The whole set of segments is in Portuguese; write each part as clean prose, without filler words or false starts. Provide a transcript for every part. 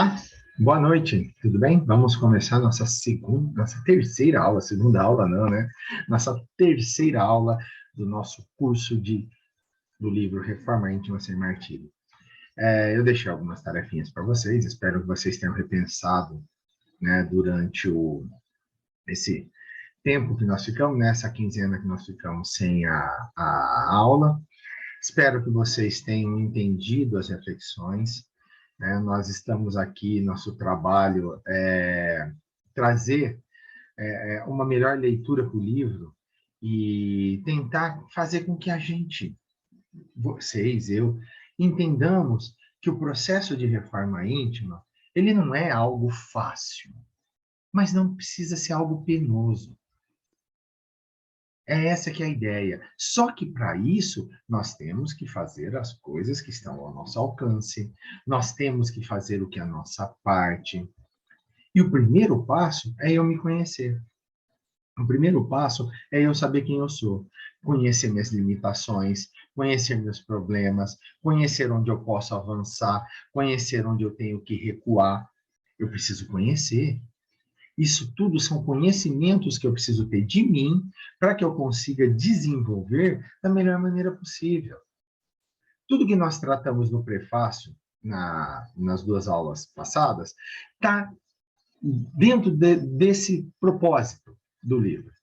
Ah, boa noite, tudo bem? Vamos começar nossa terceira aula, segunda aula não, né? Nossa terceira aula do nosso curso do livro Reforma Íntima Sem Martírio. Eu deixei algumas tarefinhas para vocês, espero que vocês tenham repensado, né, durante esse tempo que nós ficamos, nessa quinzena que nós ficamos sem a aula. Espero que vocês tenham entendido as reflexões, né? Nós estamos aqui, nosso trabalho trazer uma melhor leitura para o livro e tentar fazer com que a gente, vocês, eu, entendamos que o processo de reforma íntima, ele não é algo fácil, mas não precisa ser algo penoso. É essa que é a ideia. Só que para isso, nós temos que fazer as coisas que estão ao nosso alcance, nós temos que fazer o que é a nossa parte. E o primeiro passo é eu me conhecer. O primeiro passo é eu saber quem eu sou, conhecer minhas limitações, conhecer meus problemas, conhecer onde eu posso avançar, conhecer onde eu tenho que recuar. Eu preciso conhecer. Isso tudo são conhecimentos que eu preciso ter de mim para que eu consiga desenvolver da melhor maneira possível. Tudo que nós tratamos no prefácio, nas duas aulas passadas, está dentro desse propósito do livro,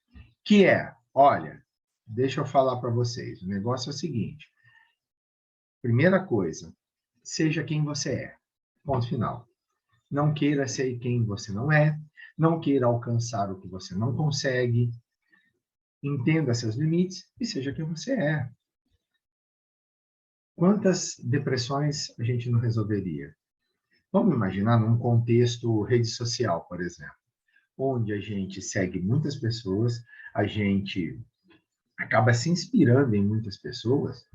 que é, olha, deixa eu falar para vocês, o negócio é o seguinte, primeira coisa, seja quem você é, ponto final. Não queira ser quem você não é, não queira alcançar o que você não consegue, entenda seus limites e seja quem você é. Quantas depressões a gente não resolveria? Vamos imaginar num contexto rede social, por exemplo, onde a gente segue muitas pessoas, a gente acaba se inspirando em muitas pessoas,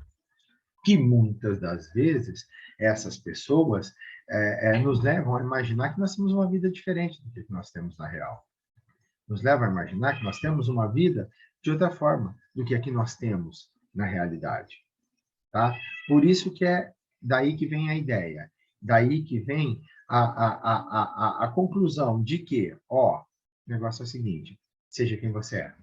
que muitas das vezes essas pessoas nos levam a imaginar que nós temos uma vida diferente do que nós temos na real. Nos levam a imaginar que nós temos uma vida de outra forma do que a que nós temos na realidade. Tá? Por isso que é daí que vem a ideia, daí que vem a conclusão de que, o negócio é o seguinte, seja quem você é.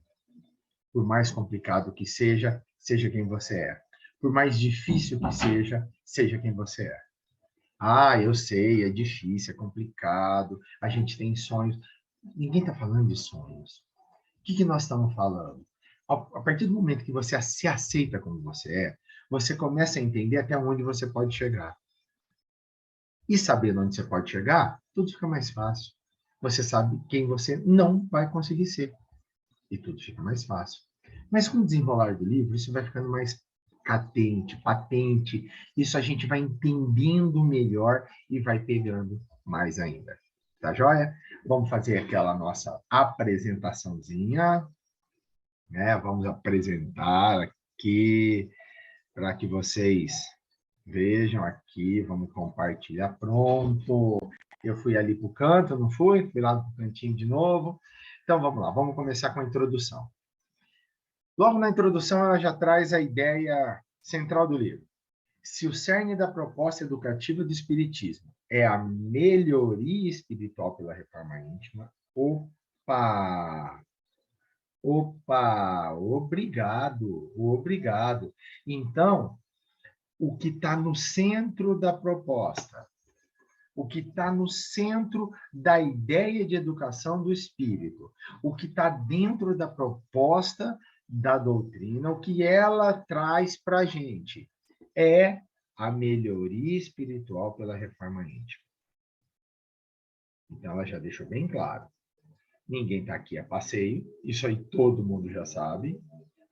Por mais complicado que seja, seja quem você é. Por mais difícil que seja quem você é. Ah, eu sei, é difícil, é complicado, a gente tem sonhos. Ninguém está falando de sonhos. O que nós estamos falando? A partir do momento que você se aceita como você é, você começa a entender até onde você pode chegar. E sabendo onde você pode chegar, tudo fica mais fácil. Você sabe quem você não vai conseguir ser. E tudo fica mais fácil. Mas com o desenrolar do livro, isso vai ficando mais patente. Isso a gente vai entendendo melhor e vai pegando mais ainda. Tá joia? Vamos fazer aquela nossa apresentaçãozinha, né? Vamos apresentar aqui para que vocês vejam aqui. Vamos compartilhar. Pronto. Eu fui ali para o canto, não fui? Fui lá para o cantinho de novo. Então, vamos lá. Vamos começar com a introdução. Logo na introdução, ela já traz a ideia central do livro. Se o cerne da proposta educativa do Espiritismo é a melhoria espiritual pela reforma íntima, obrigado. Então, o que está no centro da proposta, o que está no centro da ideia de educação do espírito, o que está dentro da proposta da doutrina, o que ela traz para a gente é a melhoria espiritual pela reforma íntima. Então, ela já deixou bem claro. Ninguém está aqui a passeio, isso aí todo mundo já sabe.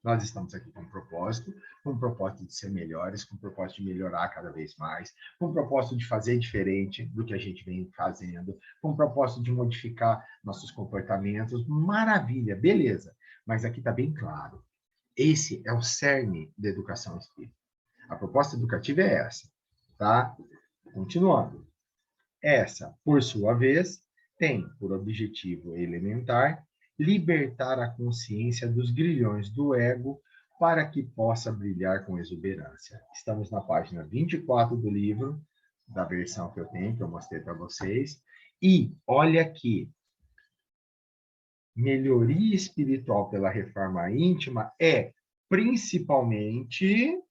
Nós estamos aqui com um propósito de ser melhores, com um propósito de melhorar cada vez mais, com um propósito de fazer diferente do que a gente vem fazendo, com um propósito de modificar nossos comportamentos. Maravilha, beleza. Mas aqui está bem claro. Esse é o cerne da educação espírita. A proposta educativa é essa, tá? Continuando. Essa, por sua vez, tem por objetivo elementar libertar a consciência dos grilhões do ego para que possa brilhar com exuberância. Estamos na página 24 do livro, da versão que eu tenho, que eu mostrei para vocês. E olha aqui, melhoria espiritual pela reforma íntima é principalmente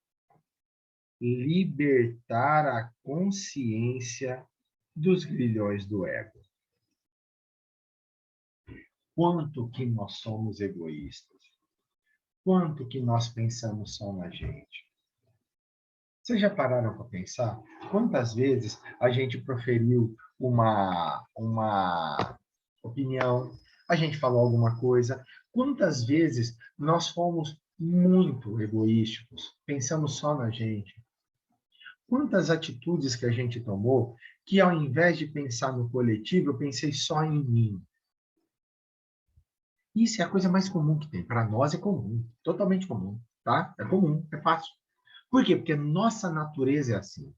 libertar a consciência dos grilhões do ego. Quanto que nós somos egoístas? Quanto que nós pensamos só na gente? Vocês já pararam para pensar? Quantas vezes a gente proferiu uma opinião, a gente falou alguma coisa? Quantas vezes nós fomos muito egoísticos, pensamos só na gente? Quantas atitudes que a gente tomou que, ao invés de pensar no coletivo, eu pensei só em mim? Isso é a coisa mais comum que tem. Para nós é comum, totalmente comum, tá? É comum, é fácil. Por quê? Porque nossa natureza é assim.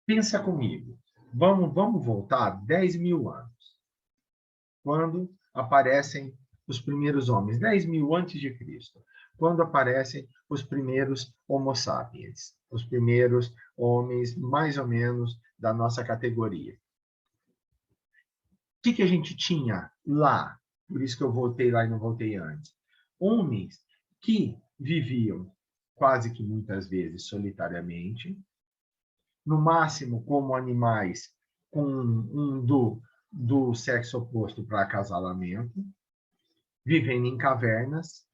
Pensa comigo. Vamos voltar 10.000 anos, quando aparecem os primeiros homens, 10.000 antes de Cristo, quando aparecem os primeiros Homo sapiens, os primeiros homens mais ou menos da nossa categoria. O que a gente tinha lá? Por isso que eu voltei lá e não voltei antes. Homens que viviam quase que muitas vezes solitariamente, no máximo como animais com do sexo oposto para acasalamento, vivendo em cavernas,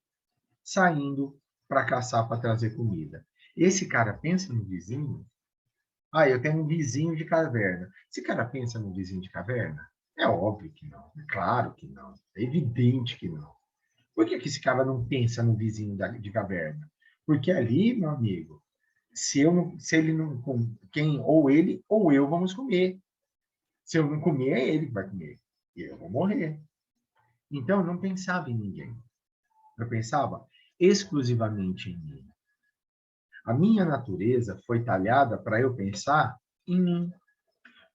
saindo para caçar para trazer comida. Esse cara pensa no vizinho? Ah, eu tenho um vizinho de caverna. Esse cara pensa no vizinho de caverna? É óbvio que não. É claro que não. É evidente que não. Por que esse cara não pensa no vizinho de caverna? Porque ali, meu amigo, se ele não, quem ou ele ou eu vamos comer. Se eu não comer, é ele que vai comer. E eu vou morrer. Então, eu não pensava em ninguém. Eu pensava exclusivamente em mim. A minha natureza foi talhada para eu pensar em mim.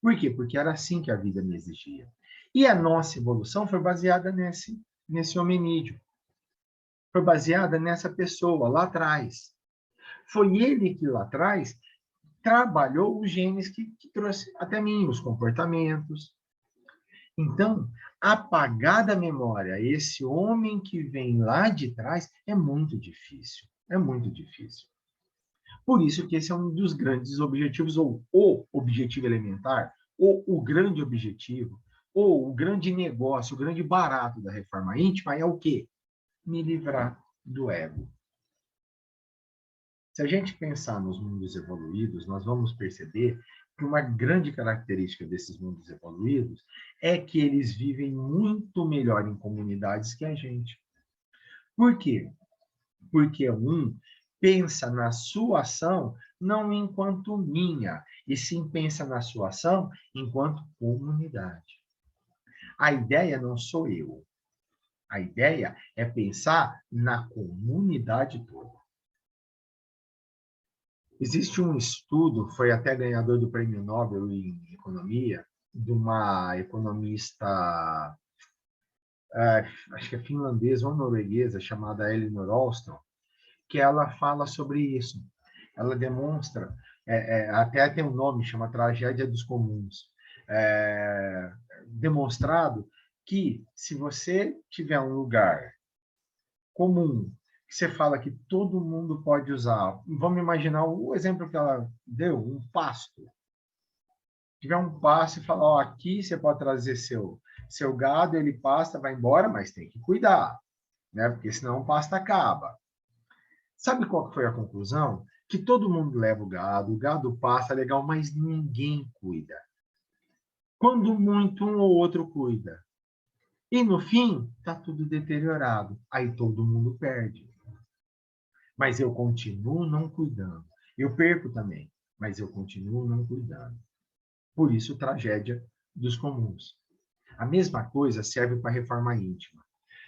Por quê? Porque era assim que a vida me exigia. E a nossa evolução foi baseada nesse hominídeo. Foi baseada nessa pessoa lá atrás. Foi ele que lá atrás trabalhou os genes que trouxe até mim, os comportamentos. Então, apagar da memória esse homem que vem lá de trás é muito difícil. É muito difícil. Por isso que esse é um dos grandes objetivos, ou o objetivo elementar, ou o grande objetivo, ou o grande negócio, o grande barato da reforma íntima é o quê? Me livrar do ego. Se a gente pensar nos mundos evoluídos, nós vamos perceber que uma grande característica desses mundos evoluídos é que eles vivem muito melhor em comunidades que a gente. Por quê? Porque um pensa na sua ação não enquanto minha, e sim pensa na sua ação enquanto comunidade. A ideia não sou eu. A ideia é pensar na comunidade toda. Existe um estudo, foi até ganhador do Prêmio Nobel em Economia, de uma economista, acho que é finlandesa ou norueguesa, chamada Elinor Ostrom, que ela fala sobre isso. Ela demonstra, até tem um nome, chama Tragédia dos Comuns, demonstrado que se você tiver um lugar comum, que você fala que todo mundo pode usar, vamos imaginar o exemplo que ela deu, um pasto. Se tiver um pasto e falar, ó, aqui você pode trazer seu gado, ele pasta, vai embora, mas tem que cuidar, né? Porque senão o pasto acaba. Sabe qual foi a conclusão? Que todo mundo leva o gado passa, legal, mas ninguém cuida. Quando muito, um ou outro cuida. E no fim, está tudo deteriorado. Aí todo mundo perde. Mas eu continuo não cuidando. Eu perco também, mas eu continuo não cuidando. Por isso, tragédia dos comuns. A mesma coisa serve para a reforma íntima.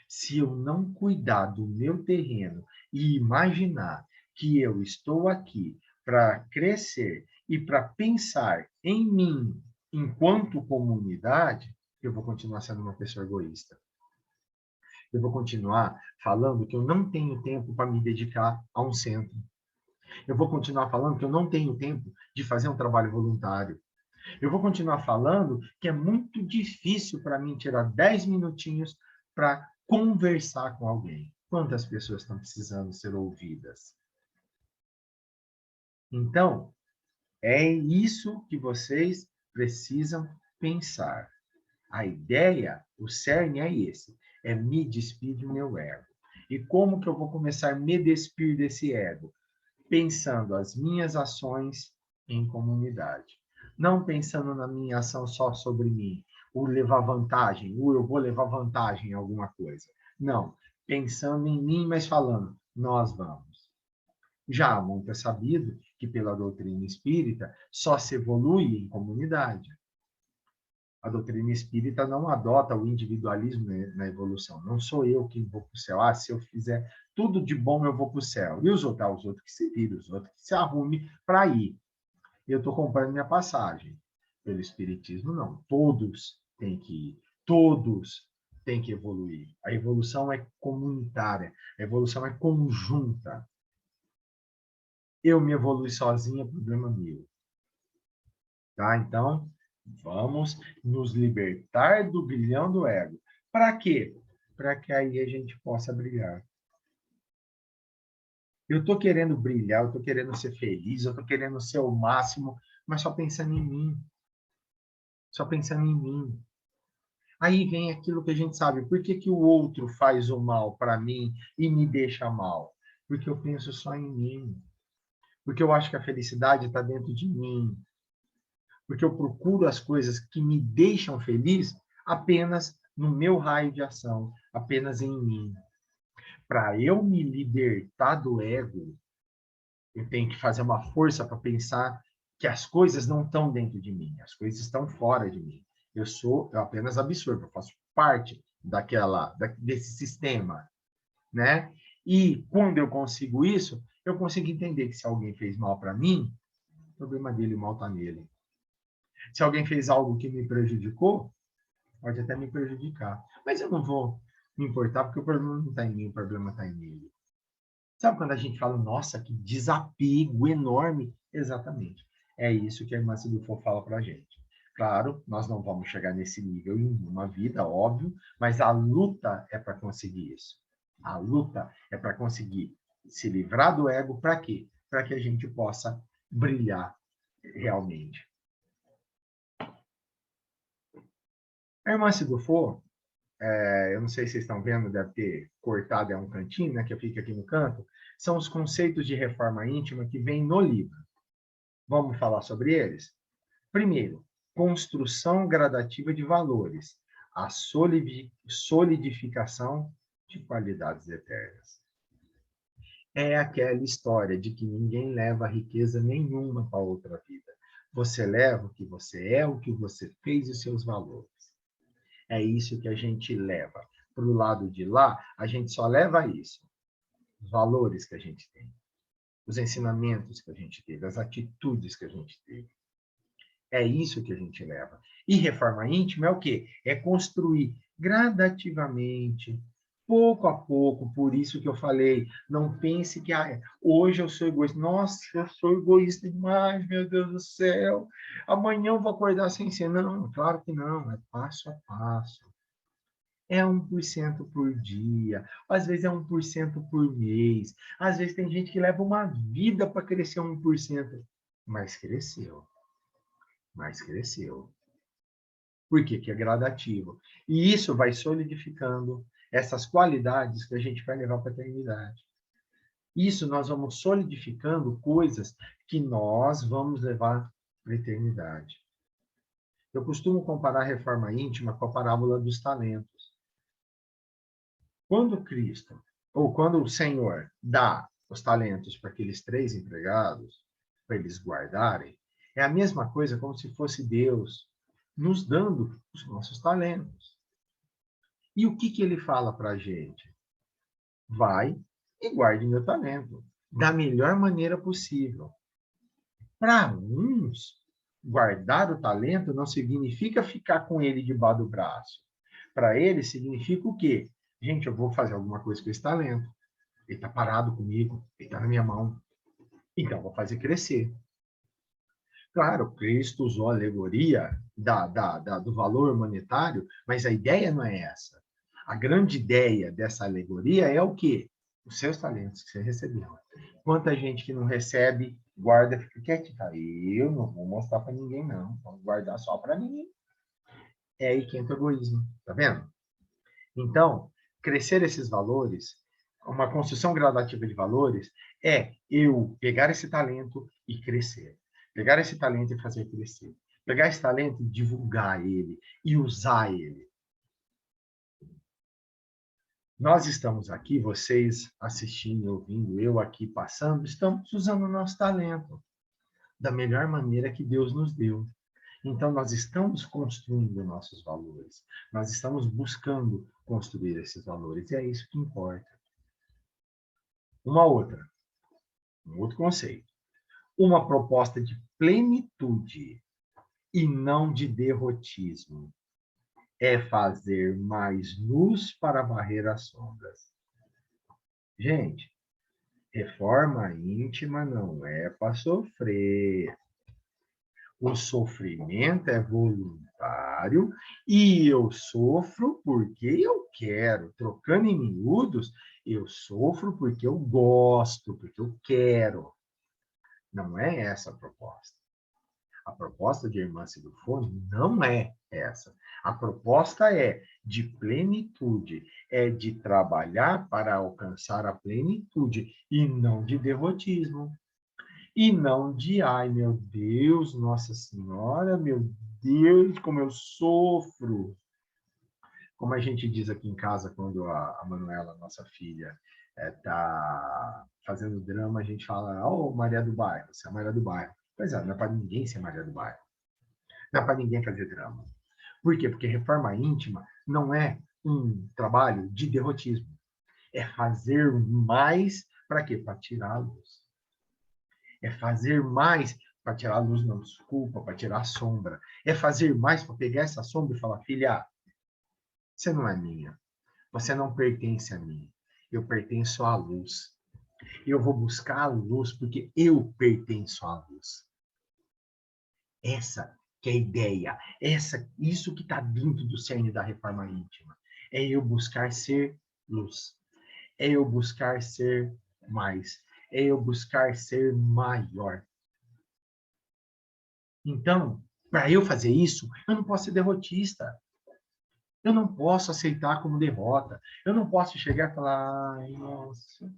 Se eu não cuidar do meu terreno e imaginar que eu estou aqui para crescer e para pensar em mim enquanto comunidade, eu vou continuar sendo uma pessoa egoísta. Eu vou continuar falando que eu não tenho tempo para me dedicar a um centro. Eu vou continuar falando que eu não tenho tempo de fazer um trabalho voluntário. Eu vou continuar falando que é muito difícil para mim tirar 10 minutinhos para conversar com alguém. Quantas pessoas estão precisando ser ouvidas? Então, é isso que vocês precisam pensar. A ideia, o cerne é esse, é me despir do meu ego. E como que eu vou começar a me despir desse ego? Pensando as minhas ações em comunidade. Não pensando na minha ação só sobre mim, o levar vantagem, o eu vou levar vantagem em alguma coisa. Não, pensando em mim, mas falando, nós vamos. Já muito é sabido que pela doutrina espírita só se evolui em comunidade. A doutrina espírita não adota o individualismo na evolução. Não sou eu que vou para o céu. Ah, se eu fizer tudo de bom, eu vou para o céu. E os outros? Ah, os outros que se viram, os outros que se arrume para ir. Eu estou comprando minha passagem. Pelo espiritismo, não. Todos têm que ir. Todos têm que evoluir. A evolução é comunitária. A evolução é conjunta. Eu me evolui sozinho, é problema meu. Tá? Então, vamos nos libertar do grilhão do ego. Para quê? Para que aí a gente possa brilhar. Eu estou querendo brilhar, eu estou querendo ser feliz, eu estou querendo ser o máximo, mas só pensando em mim. Só pensando em mim. Aí vem aquilo que a gente sabe. Por que, que o outro faz o mal para mim e me deixa mal? Porque eu penso só em mim. Porque eu acho que a felicidade está dentro de mim. Porque eu procuro as coisas que me deixam feliz apenas no meu raio de ação, apenas em mim. Para eu me libertar do ego, eu tenho que fazer uma força para pensar que as coisas não estão dentro de mim, as coisas estão fora de mim. Eu apenas absorvo, eu faço parte desse sistema, né? E quando eu consigo isso, eu consigo entender que se alguém fez mal para mim, o problema dele, o mal está nele. Se alguém fez algo que me prejudicou, pode até me prejudicar. Mas eu não vou me importar, porque o problema não está em mim, o problema está em mim. Sabe quando a gente fala, nossa, que desapego enorme? Exatamente. É isso que a irmã Sidufo fala para a gente. Claro, nós não vamos chegar nesse nível em uma vida, óbvio, mas a luta é para conseguir isso. A luta é para conseguir se livrar do ego, para quê? Para que a gente possa brilhar realmente. A irmã Sidufo, eu não sei se vocês estão vendo, deve ter cortado, é um cantinho, né, que fica aqui no canto, são os conceitos de reforma íntima que vêm no livro. Vamos falar sobre eles? Primeiro, construção gradativa de valores, a solidificação de qualidades eternas. É aquela história de que ninguém leva riqueza nenhuma para outra vida. Você leva o que você é, o que você fez e os seus valores. É isso que a gente leva. Para o lado de lá, a gente só leva isso. Os valores que a gente tem, os ensinamentos que a gente teve, as atitudes que a gente teve. É isso que a gente leva. E reforma íntima é o quê? É construir gradativamente, pouco a pouco, por isso que eu falei, não pense que hoje eu sou egoísta. Nossa, eu sou egoísta demais, meu Deus do céu. Amanhã eu vou acordar sem ser. Não, claro que não, é passo a passo. É 1% por dia, às vezes é 1% por mês, às vezes tem gente que leva uma vida para crescer 1%, mas cresceu. Mas cresceu. Por quê? Que é gradativo. E isso vai solidificando essas qualidades que a gente vai levar para a eternidade. Isso nós vamos solidificando coisas que nós vamos levar para a eternidade. Eu costumo comparar a reforma íntima com a parábola dos talentos. Quando Cristo, ou quando o Senhor dá os talentos para aqueles 3 empregados, para eles guardarem, é a mesma coisa como se fosse Deus nos dando os nossos talentos. E o que ele fala para a gente? Vai e guarde meu talento da melhor maneira possível. Para uns, guardar o talento não significa ficar com ele debaixo do braço. Para eles, significa o quê? Gente, eu vou fazer alguma coisa com esse talento. Ele está parado comigo, ele está na minha mão. Então, vou fazer crescer. Claro, Cristo usou a alegoria do valor monetário, mas a ideia não é essa. A grande ideia dessa alegoria é o quê? Os seus talentos que você recebeu. Quanta gente que não recebe, guarda, fica quietinho. Eu não vou mostrar para ninguém, não. Vou guardar só para mim. É aí que entra o egoísmo, tá vendo? Então, crescer esses valores, uma construção gradativa de valores, é eu pegar esse talento e crescer. Pegar esse talento e fazer crescer. Pegar esse talento e divulgar ele e usar ele. Nós estamos aqui, vocês assistindo, ouvindo, eu aqui passando, estamos usando o nosso talento da melhor maneira que Deus nos deu. Então, nós estamos construindo nossos valores. Nós estamos buscando construir esses valores. E é isso que importa. Uma outra, um outro conceito. Uma proposta de plenitude e não de derrotismo. É fazer mais luz para varrer as sombras. Gente, reforma íntima não é para sofrer. O sofrimento é voluntário e eu sofro porque eu quero. Trocando em miúdos, eu sofro porque eu gosto, porque eu quero. Não é essa a proposta. A proposta de Irmã Sidofone não é essa. A proposta é de plenitude, é de trabalhar para alcançar a plenitude e não de derrotismo. E não de, ai, meu Deus, Nossa Senhora, meu Deus, como eu sofro. Como a gente diz aqui em casa, quando a Manuela, nossa filha, está fazendo drama, a gente fala, oh, Maria do Bairro, você é a Maria do Bairro. Pois é, não é para ninguém ser Maria do Bairro. Não é para ninguém fazer drama. Por quê? Porque reforma íntima não é um trabalho de derrotismo. É fazer mais para quê? Para tirar a luz. É fazer mais para tirar a luz, não, desculpa, para tirar a sombra. É fazer mais para pegar essa sombra e falar, filha, você não é minha. Você não pertence a mim. Eu pertenço à luz. Eu vou buscar a luz porque eu pertenço à luz. Essa que é a ideia. Isso que está dentro do cerne da reforma íntima. É eu buscar ser luz. É eu buscar ser mais. É eu buscar ser maior. Então, para eu fazer isso, eu não posso ser derrotista. Eu não posso aceitar como derrota. Eu não posso chegar e falar, ai, nossa,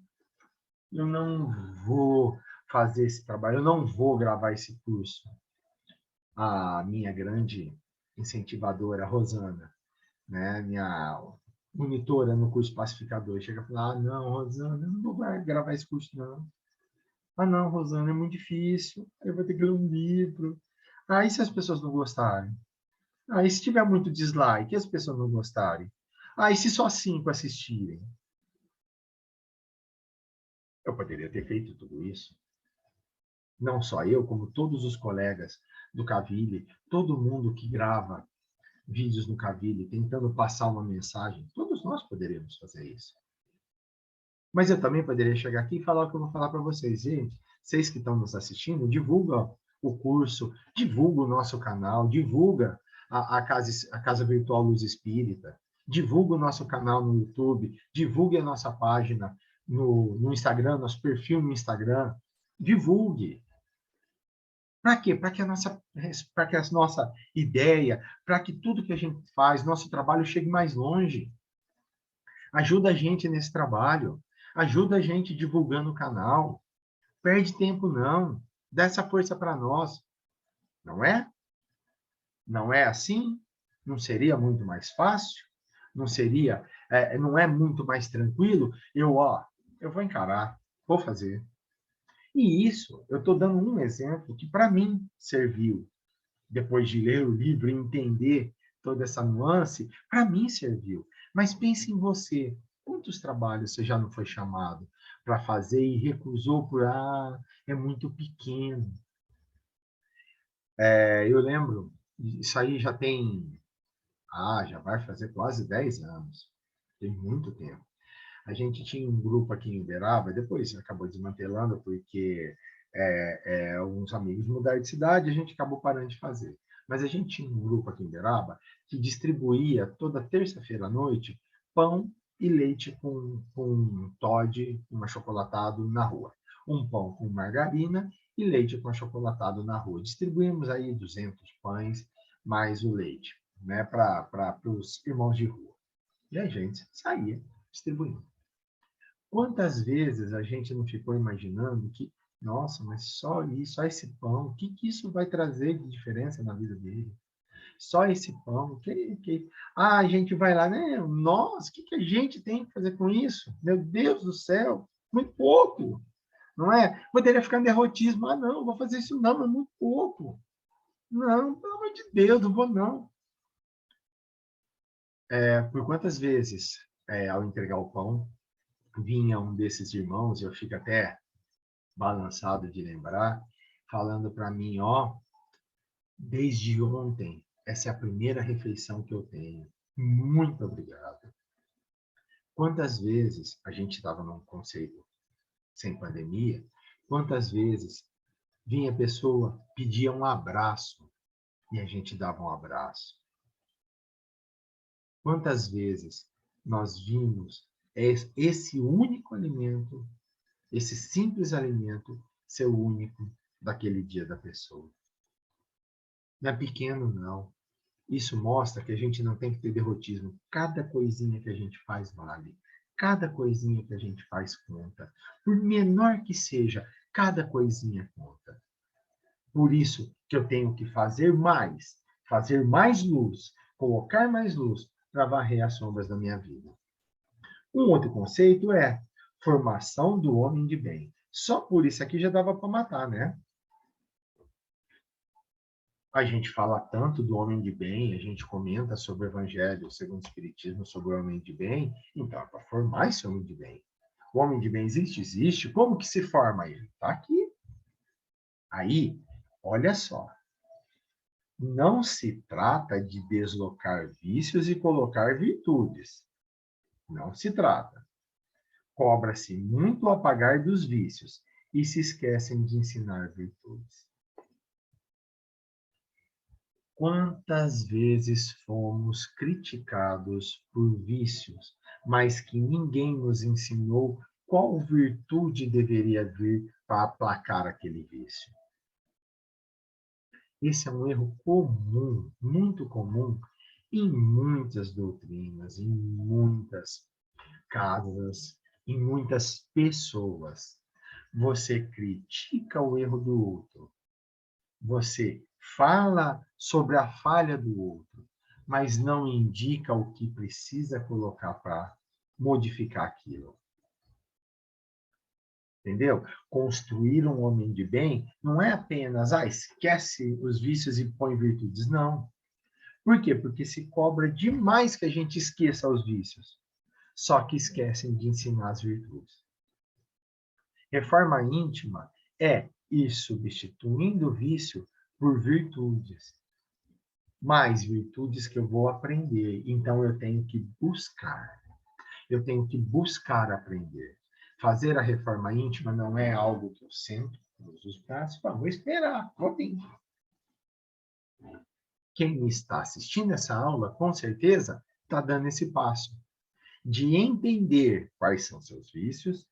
eu não vou fazer esse trabalho, eu não vou gravar esse curso. A minha grande incentivadora, Rosana, né, minha monitora no curso pacificador, chega e fala, ah, não, Rosana, eu não vou gravar esse curso, não. Ah, não, Rosana, é muito difícil, eu vou ter que ler um livro. Ah, e se as pessoas não gostarem? Ah, e se tiver muito dislike, e as pessoas não gostarem? Ah, e se só 5 assistirem? Eu poderia ter feito tudo isso. Não só eu, como todos os colegas do Cavile, todo mundo que grava vídeos no Cavile, tentando passar uma mensagem, todos nós poderíamos fazer isso. Mas eu também poderia chegar aqui e falar o que eu vou falar para vocês. Gente, vocês que estão nos assistindo, divulga o curso, divulga o nosso canal, divulga a Casa Virtual Luz Espírita, divulga o nosso canal no YouTube, divulgue a nossa página no Instagram, nosso perfil no Instagram, divulgue. Para quê? Para que a nossa ideia, para que tudo que a gente faz, nosso trabalho chegue mais longe. Ajuda a gente nesse trabalho. Ajuda a gente divulgando o canal. Perde tempo não. Dá essa força para nós. Não é? Não é assim? Não seria muito mais fácil? Não seria, não é muito mais tranquilo? Eu vou encarar, vou fazer. E isso, eu estou dando um exemplo que para mim serviu. Depois de ler o livro e entender toda essa nuance, para mim serviu. Mas pense em você. Quantos trabalhos você já não foi chamado para fazer e recusou por, é muito pequeno. Eu lembro, isso aí já vai fazer quase 10 anos. Tem muito tempo. A gente tinha um grupo aqui em Uberaba, depois acabou desmantelando porque uns amigos mudaram de cidade, a gente acabou parando de fazer. Mas a gente tinha um grupo aqui em Uberaba que distribuía toda terça-feira à noite pão e leite com Toddy, um achocolatado na rua. Um pão com margarina e leite com achocolatado na rua. Distribuímos aí 200 pães mais o leite, né, para os irmãos de rua. E a gente saía distribuindo. Quantas vezes a gente não ficou imaginando que, nossa, mas só isso, só esse pão, o que isso vai trazer de diferença na vida dele? Só esse pão, a gente vai lá, né? Nossa, o que a gente tem que fazer com isso? Meu Deus do céu, muito pouco, não é? Poderia ficar em derrotismo, não vou fazer isso não, é muito pouco. Não, pelo amor de Deus, não vou não. Por quantas vezes, ao entregar o pão, vinha um desses irmãos, eu fico até balançado de lembrar, falando para mim, ó, desde ontem, essa é a primeira refeição que eu tenho. Muito obrigado. Quantas vezes a gente estava num conceito sem pandemia, quantas vezes vinha a pessoa, pedia um abraço e a gente dava um abraço. Quantas vezes nós vimos esse único alimento, esse simples alimento, ser o único daquele dia da pessoa. Não é pequeno, não. Isso mostra que a gente não tem que ter derrotismo. Cada coisinha que a gente faz vale. Cada coisinha que a gente faz conta. Por menor que seja, cada coisinha conta. Por isso que eu tenho que fazer mais luz, colocar mais luz para varrer as sombras da minha vida. Um outro conceito é formação do homem de bem. Só por isso aqui já dava para matar, né? A gente fala tanto do homem de bem, a gente comenta sobre o Evangelho segundo o Espiritismo, sobre o homem de bem, então é para formar esse homem de bem. O homem de bem existe? Existe. Como que se forma ele? Está aqui. Aí, olha só, não se trata de deslocar vícios e colocar virtudes. Não se trata. Cobra-se muito o apagar dos vícios e se esquecem de ensinar virtudes. Quantas vezes fomos criticados por vícios, mas que ninguém nos ensinou qual virtude deveria vir para aplacar aquele vício? Esse é um erro comum, muito comum, em muitas doutrinas, em muitas casas, em muitas pessoas. Você critica o erro do outro, você fala sobre a falha do outro, mas não indica o que precisa colocar para modificar aquilo. Entendeu? Construir um homem de bem não é apenas, esquece os vícios e põe virtudes. Não. Por quê? Porque se cobra demais que a gente esqueça os vícios. Só que esquecem de ensinar as virtudes. Reforma íntima é ir substituindo o vício por virtudes. Mais virtudes que eu vou aprender. Então, eu tenho que buscar. Eu tenho que buscar aprender. Fazer a reforma íntima não é algo que eu sento, cruzo os braços, vou esperar, vou vir. Quem está assistindo essa aula, com certeza, está dando esse passo de entender quais são seus vícios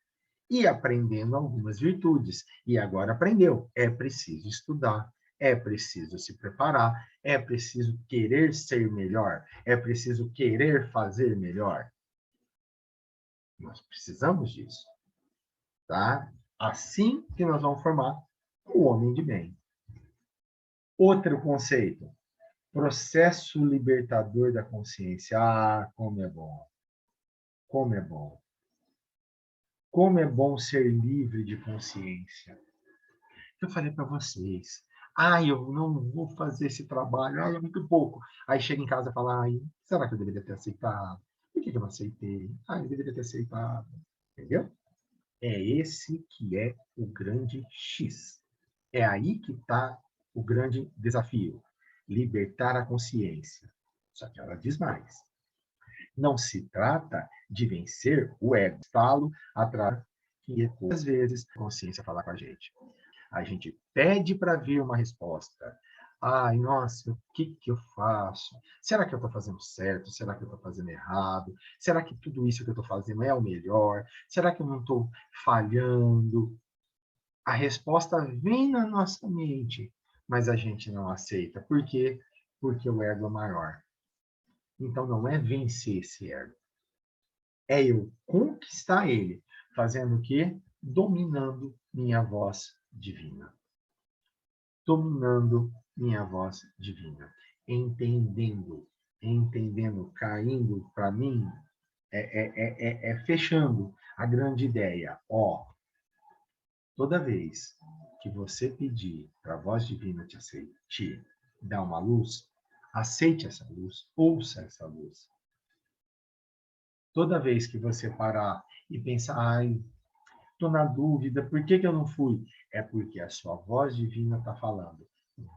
e aprendendo algumas virtudes. E agora aprendeu. É preciso estudar, é preciso se preparar, é preciso querer ser melhor, é preciso querer fazer melhor. Nós precisamos disso, tá? Assim que nós vamos formar o homem de bem. Outro conceito, processo libertador da consciência. Ah, como é bom. Como é bom. Como é bom ser livre de consciência. Eu falei para vocês, eu não vou fazer esse trabalho, é muito pouco. Aí chega em casa e fala, será que eu deveria ter aceitado? Por que eu não aceitei? Eu deveria ter aceitado. Entendeu? É esse que é o grande X. É aí que está o grande desafio. Libertar a consciência. Só que ela diz mais. Não se trata de vencer o ego, está-lo atrás, que às vezes a consciência fala com a gente. A gente pede para vir uma resposta. Ai, nossa, o que que eu faço? Será que eu estou fazendo certo? Será que eu estou fazendo errado? Será que tudo isso que eu estou fazendo é o melhor? Será que eu não estou falhando? A resposta vem na nossa mente, mas a gente não aceita. Por quê? Porque o ego é maior. Então não é vencer esse ego, é eu conquistar ele, fazendo o quê? Dominando minha voz divina. Dominando minha voz divina. Entendendo, caindo para mim, fechando a grande ideia. Ó, toda vez que você pedir para a voz divina te dar uma luz, aceite essa luz, ouça essa luz. Toda vez que você parar e pensar, ai, estou na dúvida, por que eu não fui? É porque a sua voz divina está falando.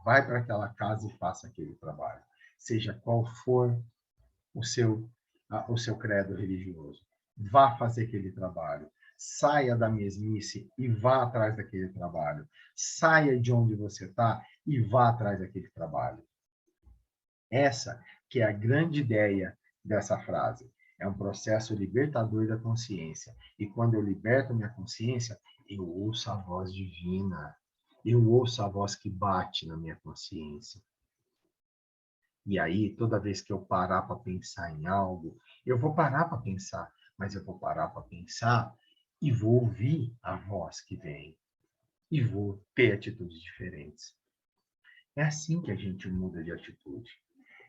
Vai para aquela casa e faça aquele trabalho. Seja qual for o seu credo religioso. Vá fazer aquele trabalho. Saia da mesmice e vá atrás daquele trabalho. Saia de onde você está e vá atrás daquele trabalho. Essa que é a grande ideia dessa frase. É um processo libertador da consciência. E quando eu liberto minha consciência, eu ouço a voz divina. Eu ouço a voz que bate na minha consciência. E aí, toda vez que eu parar para pensar em algo, eu vou parar para pensar, mas eu vou parar para pensar e vou ouvir a voz que vem. E vou ter atitudes diferentes. É assim que a gente muda de atitude.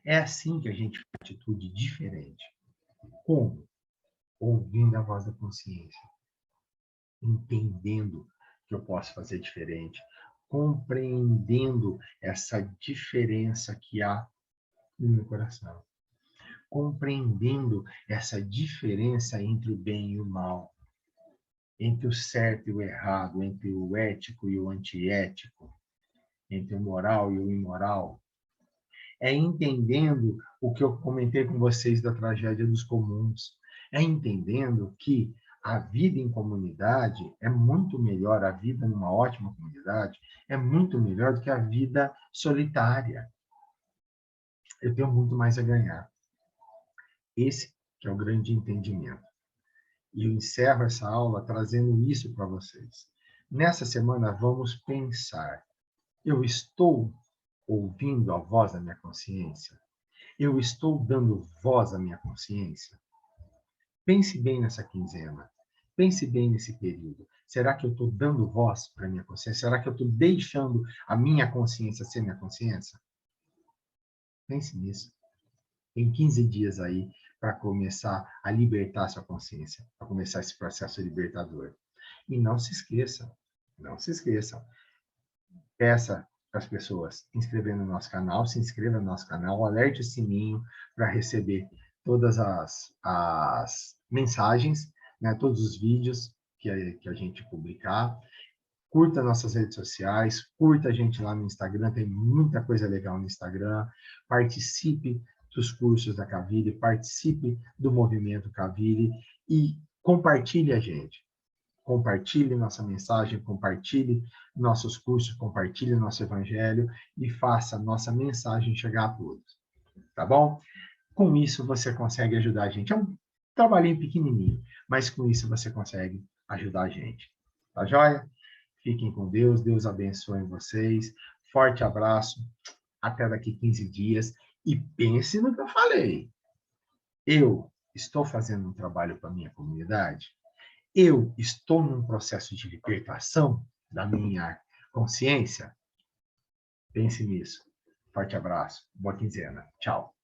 É assim que a gente faz atitude diferente. Como? Ouvindo a voz da consciência. Entendendo que eu posso fazer diferente. Compreendendo essa diferença que há no meu coração. Compreendendo essa diferença entre o bem e o mal. Entre o certo e o errado. Entre o ético e o antiético. Entre o moral e o imoral. É entendendo o que eu comentei com vocês da tragédia dos comuns. É entendendo que a vida em comunidade é muito melhor, a vida numa ótima comunidade é muito melhor do que a vida solitária. Eu tenho muito mais a ganhar. Esse que é o grande entendimento. E eu encerro essa aula trazendo isso para vocês. Nessa semana, vamos pensar. Eu estou ouvindo a voz da minha consciência? Eu estou dando voz à minha consciência? Pense bem nessa quinzena. Pense bem nesse período. Será que eu estou dando voz para a minha consciência? Será que eu estou deixando a minha consciência ser minha consciência? Pense nisso. Tem 15 dias aí para começar a libertar a sua consciência, para começar esse processo libertador. E não se esqueçam, peça para as pessoas inscrever no nosso canal, se inscreva no nosso canal, alerte o sininho para receber todas as mensagens, né, todos os vídeos que a gente publicar. Curta nossas redes sociais, curta a gente lá no Instagram, tem muita coisa legal no Instagram. Participe dos cursos da Cavili, participe do movimento Cavili e compartilhe a gente. Compartilhe nossa mensagem, compartilhe nossos cursos, compartilhe nosso evangelho e faça nossa mensagem chegar a todos. Tá bom? Com isso, você consegue ajudar a gente. É um trabalhinho pequenininho, mas com isso você consegue ajudar a gente. Tá joia? Fiquem com Deus, Deus abençoe vocês. Forte abraço, até daqui 15 dias. E pense no que eu falei. Eu estou fazendo um trabalho para a minha comunidade? Eu estou num processo de libertação da minha consciência? Pense nisso. Forte abraço. Boa quinzena. Tchau.